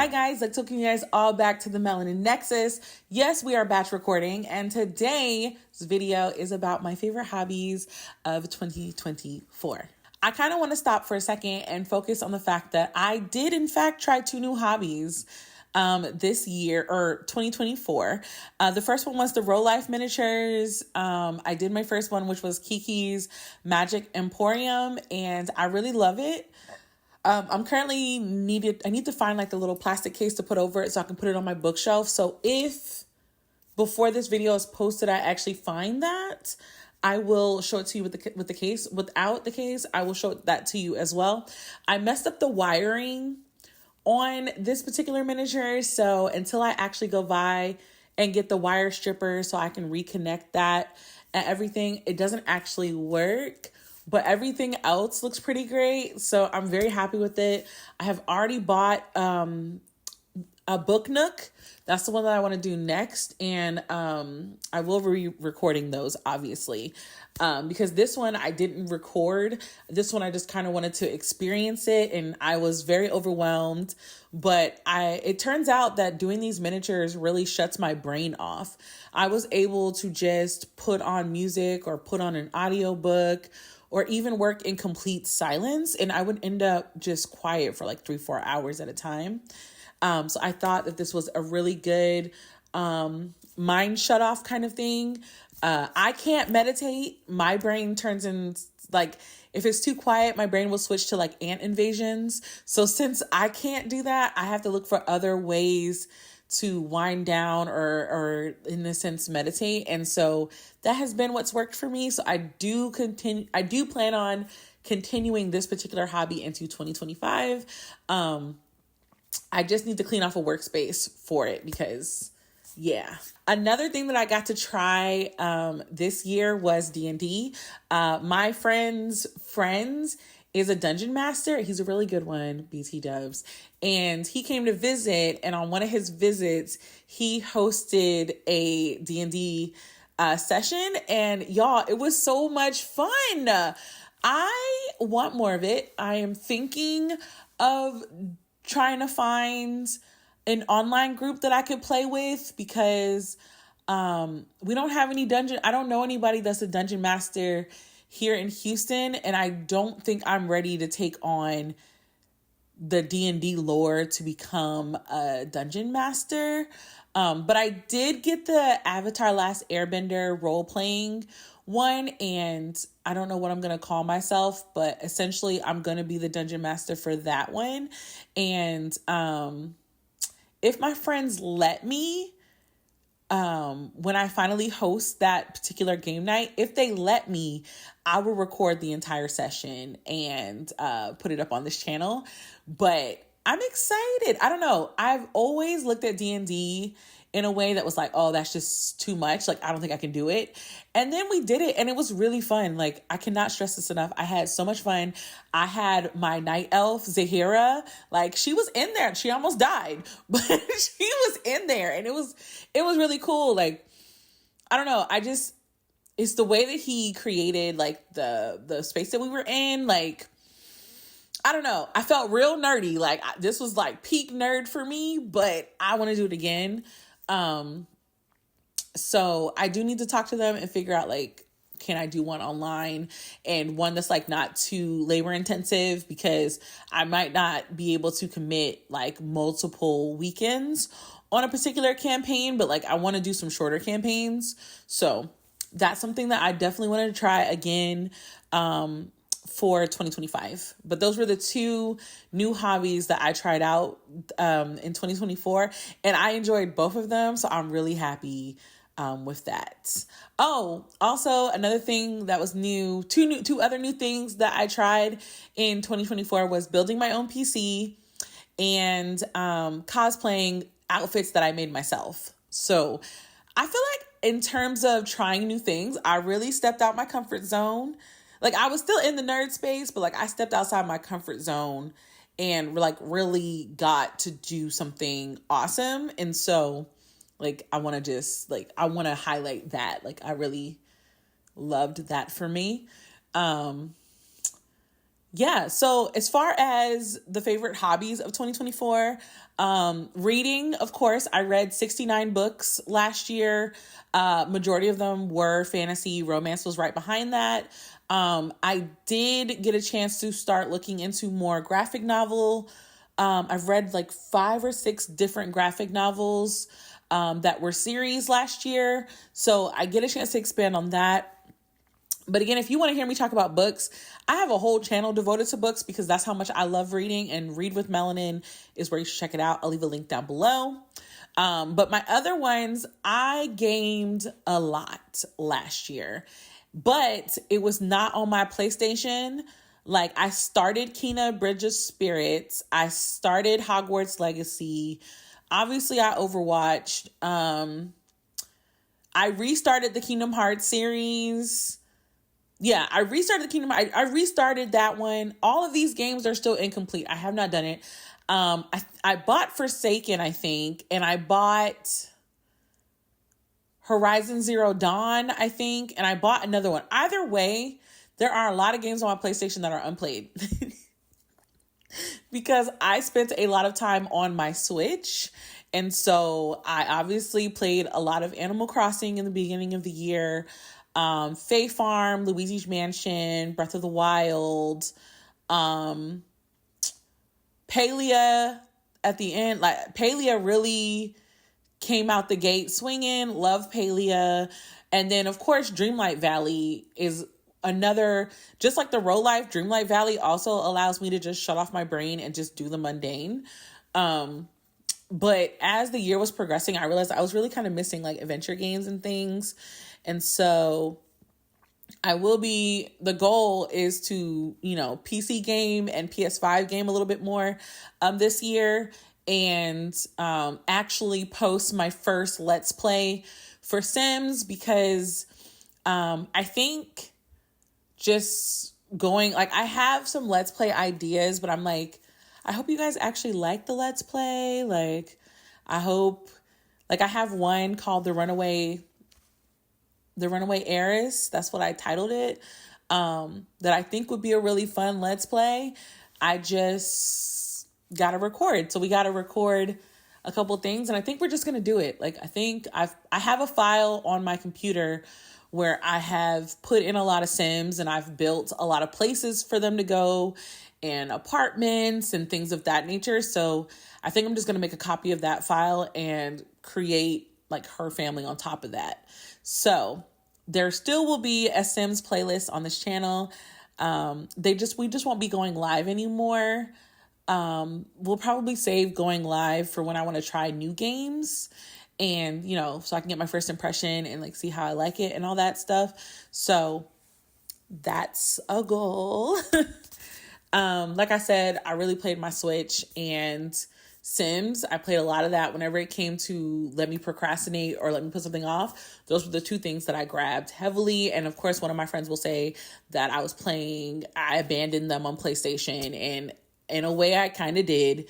Hi guys, let's welcome you guys all back to the Melanin Nexus. Yes, we are batch recording, and today's video is about my favorite hobbies of 2024. I kind of want to stop for a second and focus on the fact that I did in fact try 2 new hobbies this year, or 2024. The first one was the Roll Life miniatures. I did my first one, which was Kiki's Magic Emporium, and I really love it. I'm currently I need to find like the little plastic case to put over it so I can put it on my bookshelf. So if before this video is posted, I actually find that, I will show it to you with the case. Without the case, I will show that to you as well. I messed up the wiring on this particular miniature. So until I actually go by and get the wire stripper so I can reconnect that and everything, it doesn't actually work. But everything else looks pretty great. So I'm very happy with it. I have already bought a book nook. That's the one that I want to do next. And I will be recording those, obviously. Because this one I didn't record. This one I just kind of wanted to experience it. And I was very overwhelmed. But it turns out that doing these miniatures really shuts my brain off. I was able to just put on music or put on an audiobook or even work in complete silence, and I would end up just quiet for like 3-4 hours at a time. So I thought that this was a really good mind shut off kind of thing. I can't meditate. My brain turns in, like, if it's too quiet, my brain will switch to like ant invasions. So since I can't do that, I have to look for other ways to wind down or in a sense meditate. And so that has been what's worked for me. So I do plan on continuing this particular hobby into 2025. I just need to clean off a workspace for it because yeah. Another thing that I got to try this year was D&D. My friend's friends is a dungeon master. He's a really good one, BT Dubs. And he came to visit, and on one of his visits, he hosted a D&D session. And y'all, it was so much fun. I want more of it. I am thinking of trying to find an online group that I could play with because we don't have any I don't know anybody that's a dungeon master here in Houston, and I don't think I'm ready to take on the D&D lore to become a dungeon master. But I did get the Avatar Last Airbender role-playing one, and I don't know what I'm going to call myself, but essentially I'm going to be the dungeon master for that one. And if my friends let me, when I finally host that particular game night, if they let me, I will record the entire session and put it up on this channel. But I'm excited. I don't know. I've always looked at D&D in a way that was like, oh, that's just too much. Like, I don't think I can do it. And then we did it, and it was really fun. Like, I cannot stress this enough. I had so much fun. I had my night elf, Zahira. Like, she was in there. She almost died, but she was in there, and it was really cool. Like, I don't know. It's the way that he created, like, the space that we were in. Like, I don't know. I felt real nerdy. Like, this was like peak nerd for me, but I want to do it again. So I do need to talk to them and figure out, like, can I do one online and one that's like not too labor intensive, because I might not be able to commit like multiple weekends on a particular campaign, but like I want to do some shorter campaigns. So that's something that I definitely wanted to try again, for 2025. But those were the 2 new hobbies that I tried out in 2024, and I enjoyed both of them, so I'm really happy with that. Oh, also another thing that was new, two other new things that I tried in 2024 was building my own PC and cosplaying outfits that I made myself. So I feel like in terms of trying new things, I really stepped out my comfort zone. Like, I was still in the nerd space, but like I stepped outside my comfort zone and like really got to do something awesome. And so like, I want to highlight that. Like, I really loved that for me. Yeah, so as far as the favorite hobbies of 2024, reading, of course, I read 69 books last year. Majority of them were fantasy. Romance was right behind that. I did get a chance to start looking into more graphic novel. I've read like 5 or 6 different graphic novels that were series last year. So I get a chance to expand on that. But again, if you want to hear me talk about books, I have a whole channel devoted to books because that's how much I love reading, and Read with Melanin is where you should check it out. I'll leave a link down below. But my other ones, I gamed a lot last year, but it was not on my PlayStation. Like, I started Kena Bridge of Spirits. I started Hogwarts Legacy. Obviously, I overwatched. I restarted the Kingdom Hearts series. Yeah, I restarted the Kingdom. I restarted that one. All of these games are still incomplete. I have not done it. I bought Forsaken, I think, and I bought Horizon Zero Dawn, I think, and I bought another one. Either way, there are a lot of games on my PlayStation that are unplayed because I spent a lot of time on my Switch. And so I obviously played a lot of Animal Crossing in the beginning of the year. Fae Farm, Luigi's Mansion, Breath of the Wild, Palia at the end. Like, Palia really came out the gate swinging. Love Palia. And then, of course, Dreamlight Valley is another, just like the Roll Life, Dreamlight Valley also allows me to just shut off my brain and just do the mundane. But as the year was progressing, I realized I was really kind of missing like adventure games and things. And so the goal is to, PC game and PS5 game a little bit more this year, and actually post my first Let's Play for Sims, because I think just going, like, I have some Let's Play ideas, but I'm like, I hope you guys actually like the Let's Play. Like, I hope, like, I have one called The Runaway Heiress. That's what I titled it. That I think would be a really fun Let's Play. I just got to record. So we got to record a couple things, and I think we're just going to do it. Like, I have a file on my computer where I have put in a lot of Sims, and I've built a lot of places for them to go and apartments and things of that nature. So I think I'm just going to make a copy of that file and create like her family on top of that. So there still will be a Sims playlist on this channel. We just won't be going live anymore. We'll probably save going live for when I want to try new games, and, so I can get my first impression and like see how I like it and all that stuff. So that's a goal. Like I said, I really played my Switch and Sims. I played a lot of that whenever it came to let me procrastinate or let me put something off. Those were the two things that I grabbed heavily. And of course, one of my friends will say that I abandoned them on PlayStation, and in a way I kind of did.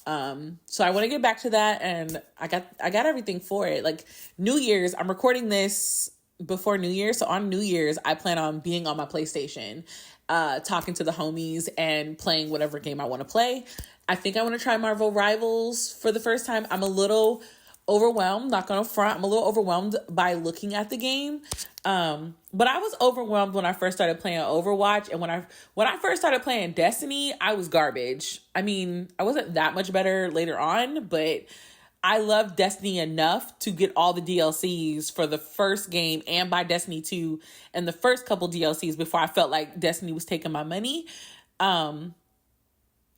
So I want to get back to that, and I got everything for it. Like, New Year's, I'm recording this before New Year's. So on New Year's, I plan on being on my PlayStation, talking to the homies and playing whatever game I want to play. I think I want to try Marvel Rivals for the first time. I'm a little overwhelmed, not gonna front. I'm a little overwhelmed by looking at the game. But I was overwhelmed when I first started playing Overwatch, and when I first started playing Destiny, I was garbage. I mean, I wasn't that much better later on, but I loved Destiny enough to get all the DLCs for the first game and buy Destiny 2 and the first couple DLCs before I felt like Destiny was taking my money.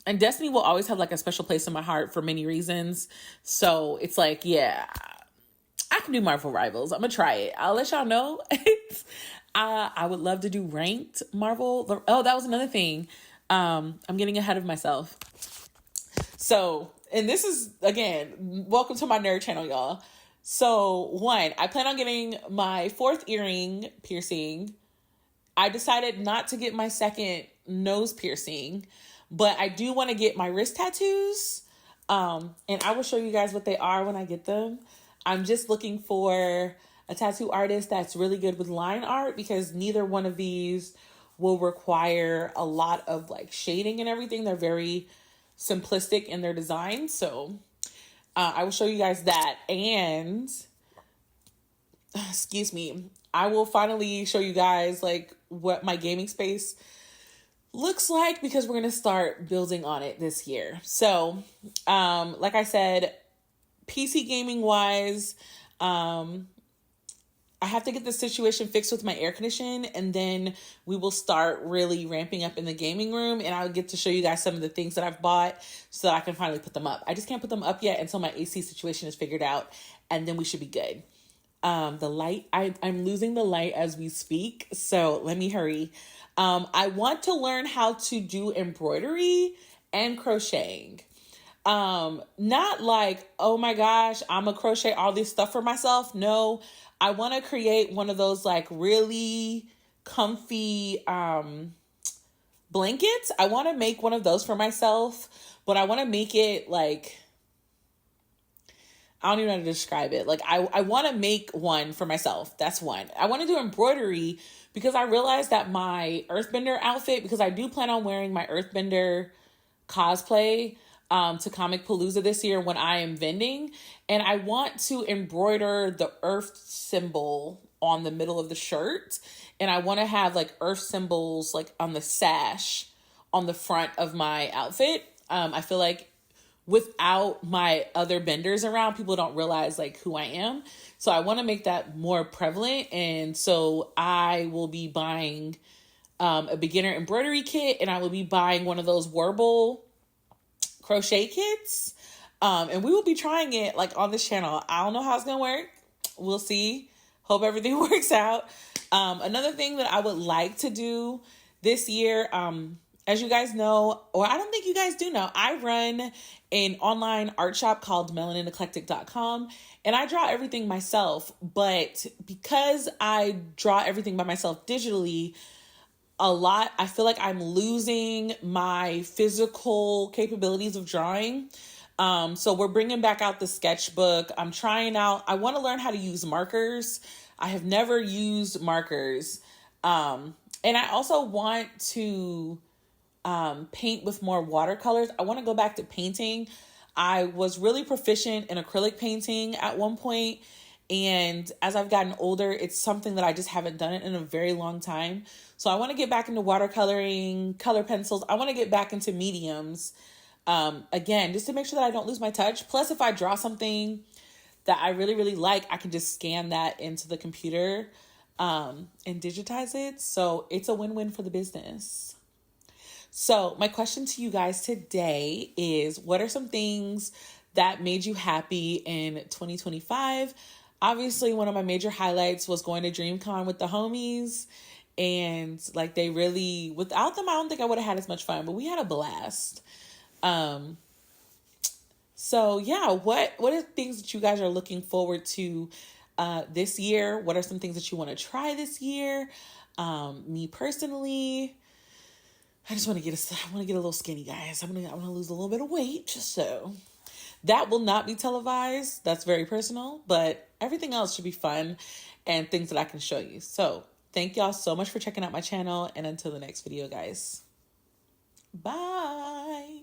And Destiny will always have like a special place in my heart for many reasons. So it's like, yeah, I can do Marvel Rivals. I'm gonna try it. I'll let y'all know. I would love to do ranked Marvel. Oh, that was another thing. I'm getting ahead of myself. So, and this is, again, welcome to my nerd channel, y'all. So, one, I plan on getting my 4th earring piercing. I decided not to get my 2nd nose piercing, but I do want to get my wrist tattoos. And I will show you guys what they are when I get them. I'm just looking for a tattoo artist that's really good with line art, because neither one of these will require a lot of like shading and everything. They're very simplistic in their design. So I will show you guys that. And excuse me, I will finally show you guys like what my gaming space looks like, because we're going to start building on it this year. So, like I said, PC gaming wise, I have to get the situation fixed with my air conditioning, and then we will start really ramping up in the gaming room, and I'll get to show you guys some of the things that I've bought so that I can finally put them up. I just can't put them up yet until my AC situation is figured out, and then we should be good. The light, I'm losing the light as we speak, so let me hurry. I want to learn how to do embroidery and crocheting. Not like, oh my gosh, I'm gonna crochet all this stuff for myself. No, I want to create one of those like really comfy, blankets. I want to make one of those for myself, but I want to make it like, I don't even know how to describe it. Like I want to make one for myself. That's one. I want to do embroidery because I realized that my Earthbender outfit, because I do plan on wearing my Earthbender cosplay to Comic Palooza this year when I am vending, and I want to embroider the Earth symbol on the middle of the shirt, and I want to have like Earth symbols like on the sash on the front of my outfit. I feel like without my other benders around, people don't realize like who I am. So I want to make that more prevalent. And so I will be buying a beginner embroidery kit, and I will be buying one of those Warble crochet kits. And we will be trying it like on this channel. I don't know how it's going to work. We'll see. Hope everything works out. Another thing that I would like to do this year, as you guys know, or I don't think you guys do know, I run an online art shop called melanineclectic.com, and I draw everything myself. But because I draw everything by myself digitally, I feel like I'm losing my physical capabilities of drawing. So we're bringing back out the sketchbook. I want to learn how to use markers. I have never used markers. And I also want to paint with more watercolors. I want to go back to painting. I was really proficient in acrylic painting at one point, and as I've gotten older, it's something that I just haven't done it in a very long time. So I want to get back into watercoloring, color pencils. I want to get back into mediums, again, just to make sure that I don't lose my touch. Plus, if I draw something that I really, really like, I can just scan that into the computer and digitize it. So it's a win-win for the business. So my question to you guys today is, what are some things that made you happy in 2025? Obviously, one of my major highlights was going to DreamCon with the homies. And like they really, without them, I don't think I would have had as much fun, but we had a blast. So yeah, what are things that you guys are looking forward to this year? What are some things that you want to try this year? Me personally, I want to get a little skinny, guys. I want to lose a little bit of weight, just so. That will not be televised. That's very personal, but everything else should be fun and things that I can show you. So thank y'all so much for checking out my channel, and until the next video, guys. Bye.